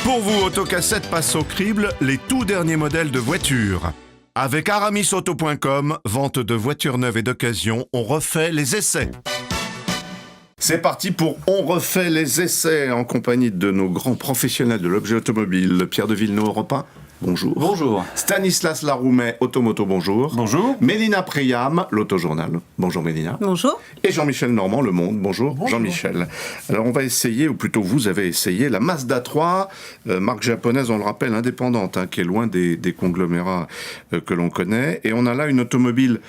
Pour vous, Autocassette passe au crible les tout derniers modèles de voitures. Avec aramisauto.com, vente de voitures neuves et d'occasion, on refait les essais. C'est parti pour On refait les essais en compagnie de nos grands professionnels de l'objet automobile. Pierre de Villeneuve, Europe 1. Bonjour. Bonjour. Stanislas Laroumet, Automoto, bonjour. Bonjour. Mélina Priam, l'Autojournal. Bonjour Mélina. Bonjour. Et Jean-Michel Normand, Le Monde. Bonjour, Jean-Michel. Alors on va essayer, ou plutôt vous avez essayé, la Mazda 3, marque japonaise, on le rappelle, indépendante, qui est loin des conglomérats que l'on connaît. Et on a là une automobile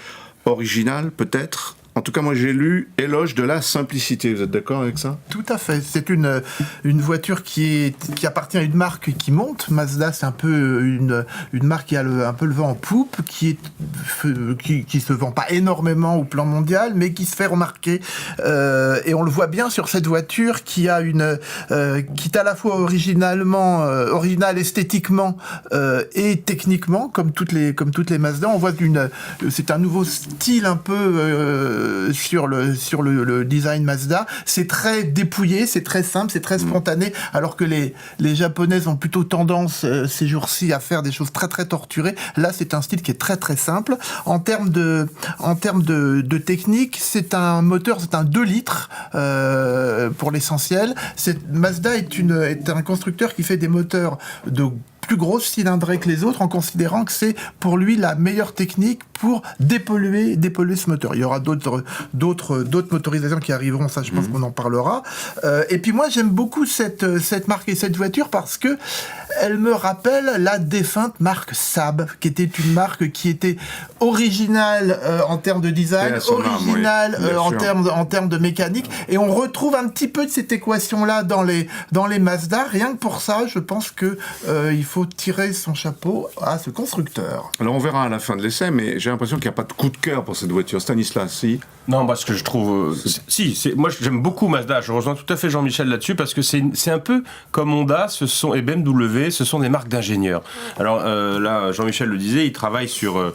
originale, peut-être. En tout cas, moi, j'ai lu éloge de la simplicité. Vous êtes d'accord avec ça ? Tout à fait. C'est une voiture qui appartient à une marque qui monte. Mazda, c'est un peu une marque qui a un peu le vent en poupe, qui se vend pas énormément au plan mondial, mais qui se fait remarquer. Et on le voit bien sur cette voiture qui est à la fois originale esthétiquement et techniquement, comme toutes les Mazda. On voit c'est un nouveau style un peu sur le design Mazda. C'est très dépouillé, c'est très simple, c'est très spontané, alors que les Japonaises ont plutôt tendance ces jours-ci à faire des choses très très torturées. Là, c'est un style qui est très très simple. En termes de technique, c'est un moteur, c'est un 2 litres pour l'essentiel. Mazda est un constructeur qui fait des moteurs de plus grosse cylindrée que les autres, en considérant que c'est pour lui la meilleure technique pour dépolluer ce moteur. Il y aura d'autres motorisations qui arriveront, ça je pense qu'on en parlera. Et puis moi j'aime beaucoup cette marque et cette voiture parce que elle me rappelle la défunte marque Saab, qui était une marque qui était originale en termes de design, originale en termes de mécanique, et on retrouve un petit peu de cette équation-là dans les Mazda. Rien que pour ça, je pense que il faut tirer son chapeau à ce constructeur. Alors on verra à la fin de l'essai, mais j'ai l'impression qu'il n'y a pas de coup de cœur pour cette voiture. Stanislas, si ? Non, parce que je trouve... moi j'aime beaucoup Mazda, je rejoins tout à fait Jean-Michel là-dessus, parce que c'est un peu comme Honda et BMW, ce sont des marques d'ingénieurs. Alors là, Jean-Michel le disait, il travaille sur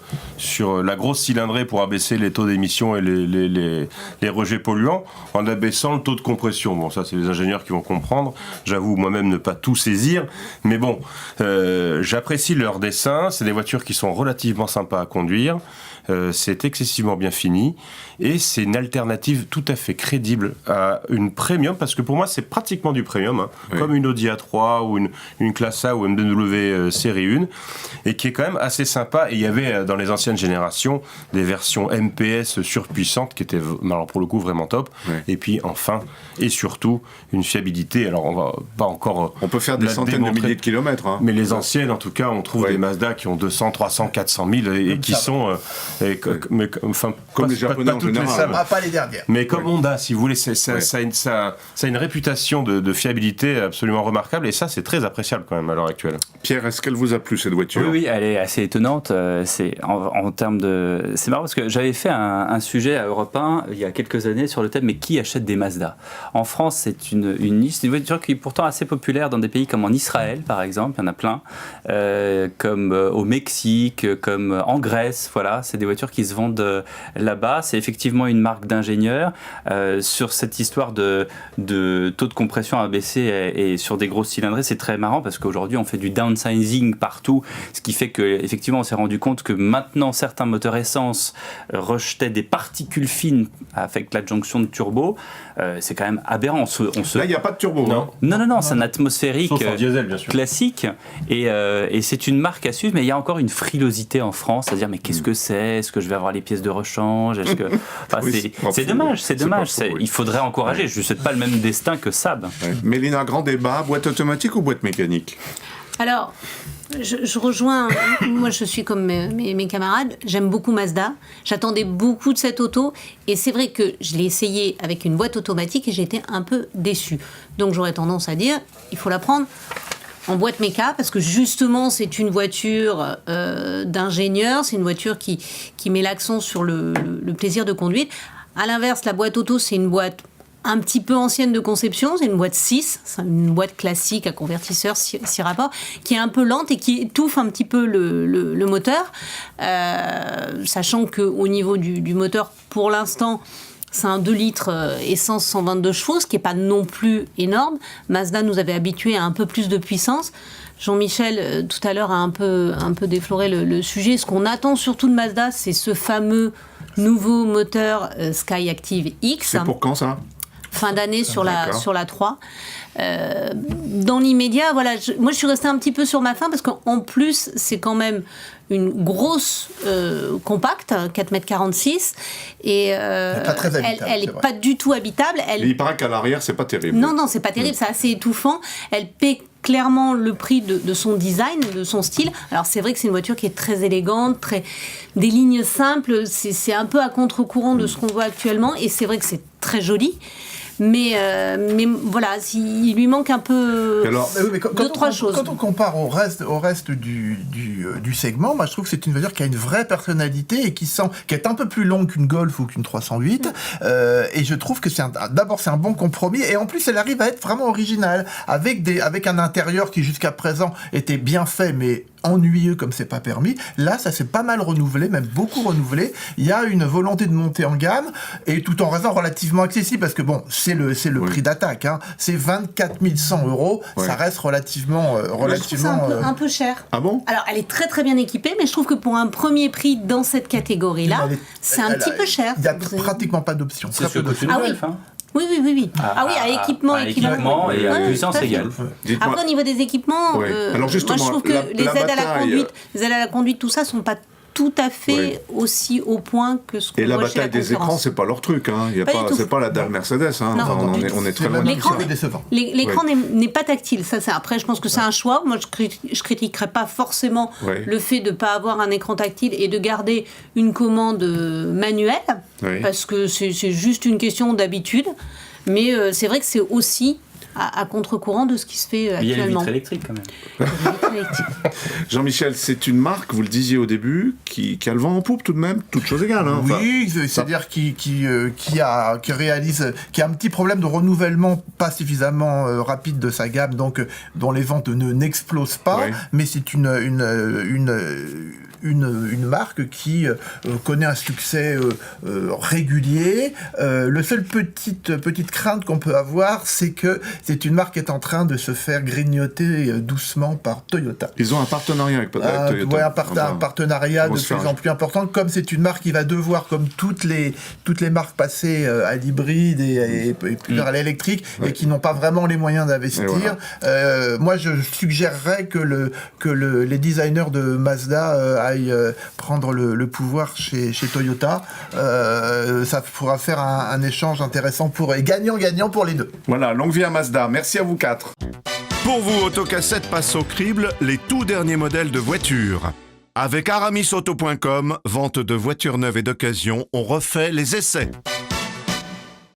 la grosse cylindrée pour abaisser les taux d'émission et les rejets polluants, en abaissant le taux de compression. Bon, ça c'est les ingénieurs qui vont comprendre. J'avoue moi-même ne pas tout saisir, mais bon, j'apprécie leur dessin. C'est des voitures qui sont relativement sympas à conduire. C'est excessivement bien fini et c'est une alternative tout à fait crédible à une premium, parce que pour moi c'est pratiquement du premium, comme une Audi A3 ou une classe A ou une BMW série 1, et qui est quand même assez sympa. Et il y avait dans les anciennes générations des versions MPS surpuissantes qui étaient alors pour le coup vraiment top, et puis enfin et surtout une fiabilité. Alors on va pas encore on peut faire des centaines de milliers de kilomètres, mais les anciennes en tout cas, on trouve des Mazda qui ont 200, 300, 400 000 et qui sont comme les Japonais en général. Pas les dernières. Mais comme Honda, si vous voulez, ça a une réputation de fiabilité absolument remarquable, et ça, c'est très appréciable quand même à l'heure actuelle. Pierre, est-ce qu'elle vous a plu, cette voiture ? Oui, elle est assez étonnante. C'est en termes de... C'est marrant parce que j'avais fait un sujet à Europe 1 il y a quelques années sur le thème « Mais qui achète des Mazda ?» En France, c'est une niche, c'est une voiture qui est pourtant assez populaire dans des pays comme en Israël, par exemple, il y en a plein, comme au Mexique, comme en Grèce, voilà, c'est des voitures qui se vendent là-bas. C'est effectivement une marque d'ingénieurs. Sur cette histoire de taux de compression abaissé et sur des grosses cylindrées, c'est très marrant parce qu'aujourd'hui on fait du downsizing partout, ce qui fait qu'effectivement on s'est rendu compte que maintenant certains moteurs essence rejetaient des particules fines avec l'adjonction de turbo. C'est quand même aberrant. Là il n'y a pas de turbo. Non, c'est un atmosphérique diesel, bien sûr, classique, et c'est une marque à suivre, mais il y a encore une frilosité en France, c'est-à-dire mais qu'est-ce que c'est ? Est-ce que je vais avoir les pièces de rechange ? Est-ce que... c'est dommage. Il faudrait encourager. Je ne souhaite pas le même destin que Saab. Mélina, grand débat, boîte automatique ou boîte mécanique ? Alors, je rejoins, moi je suis comme mes camarades, j'aime beaucoup Mazda, j'attendais beaucoup de cette auto, et c'est vrai que je l'ai essayé avec une boîte automatique et j'ai été un peu déçue. Donc j'aurais tendance à dire, il faut la prendre en boîte méca, parce que justement c'est une voiture d'ingénieur, c'est une voiture qui met l'accent sur le plaisir de conduite. À l'inverse, la boîte auto, c'est une boîte un petit peu ancienne de conception, c'est une boîte 6, c'est une boîte classique à convertisseur 6 rapports, qui est un peu lente et qui étouffe un petit peu le moteur, sachant qu'au niveau du moteur, pour l'instant, C'est un 2 litres essence 122 chevaux, ce qui n'est pas non plus énorme. Mazda nous avait habitués à un peu plus de puissance. Jean-Michel, tout à l'heure, a un peu défloré le sujet. Ce qu'on attend surtout de Mazda, c'est ce fameux nouveau moteur Skyactiv X. C'est pour quand ça ? Fin d'année sur la 3. Dans l'immédiat, voilà, moi je suis restée un petit peu sur ma faim parce qu'en plus, c'est quand même une grosse compacte, 4,46 m. Et elle n'est pas du tout habitable. Et il paraît qu'à l'arrière, c'est pas terrible. Non, c'est pas terrible, c'est assez étouffant. Elle paie clairement le prix de son design, de son style. Alors c'est vrai que c'est une voiture qui est très élégante, des lignes simples, c'est un peu à contre-courant de ce qu'on voit actuellement, et c'est vrai que c'est très joli. Mais voilà, il lui manque un peu deux, trois choses. Quand on compare au reste du segment, moi je trouve que c'est une voiture qui a une vraie personnalité et qui est un peu plus longue qu'une Golf ou qu'une 308. Et je trouve que c'est un bon compromis. Et en plus, elle arrive à être vraiment originale, avec un intérieur qui jusqu'à présent était bien fait, mais ennuyeux comme c'est pas permis. Là, ça s'est pas mal renouvelé, même beaucoup renouvelé. Il y a une volonté de monter en gamme, et tout en restant relativement accessible, parce que bon, c'est le prix d'attaque. Hein. C'est 24 100 €. Ouais. Ça reste relativement. Moi, je trouve ça un peu cher. Ah bon ? Alors, elle est très très bien équipée, mais je trouve que pour un premier prix dans cette catégorie-là, c'est un petit peu cher. Il n'y a pratiquement pas d'options. C'est ce que tu Golf, hein. Oui. À équipement équivalent. Et à puissance égale. Après, au niveau des équipements, alors justement, moi je trouve que les aides à la conduite, tout ça, sont pas tout à fait aussi au point que ce qu'on voit chez la concurrence. Et la bataille des écrans, c'est pas leur truc. Hein. C'est pas la dalle Mercedes. Hein. Enfin, on est très loin de ça. L'écran n'est pas tactile. Ça, après, je pense que c'est un choix. Moi, je critiquerais pas forcément le fait de ne pas avoir un écran tactile et de garder une commande manuelle, parce que c'est juste une question d'habitude. Mais c'est vrai que c'est aussi à contre-courant de ce qui se fait actuellement. Il y a les vitres électriques quand même. Jean-Michel, c'est une marque, vous le disiez au début, qui a le vent en poupe tout de même, toutes choses égales. Hein, oui, c'est-à-dire qui a un petit problème de renouvellement pas suffisamment rapide de sa gamme, donc dont les ventes n'explosent pas, mais c'est une marque qui connaît un succès régulier. Le seul petite crainte qu'on peut avoir, c'est que c'est une marque qui est en train de se faire grignoter doucement par Toyota. Ils ont un partenariat avec Toyota. Oui, un partenariat de plus en plus important. Comme c'est une marque qui va devoir, comme toutes les marques, passer à l'hybride et plus à l'électrique, et qui n'ont pas vraiment les moyens d'investir. Moi, je suggérerais que les designers de Mazda aillent prendre le pouvoir chez Toyota. Ça pourra faire un échange intéressant et gagnant-gagnant pour les deux. Voilà, longue vie à Mazda. Merci à vous 4. Pour vous, Autocassette passe au crible les tout derniers modèles de voitures. Avec aramisauto.com, vente de voitures neuves et d'occasion, on refait les essais.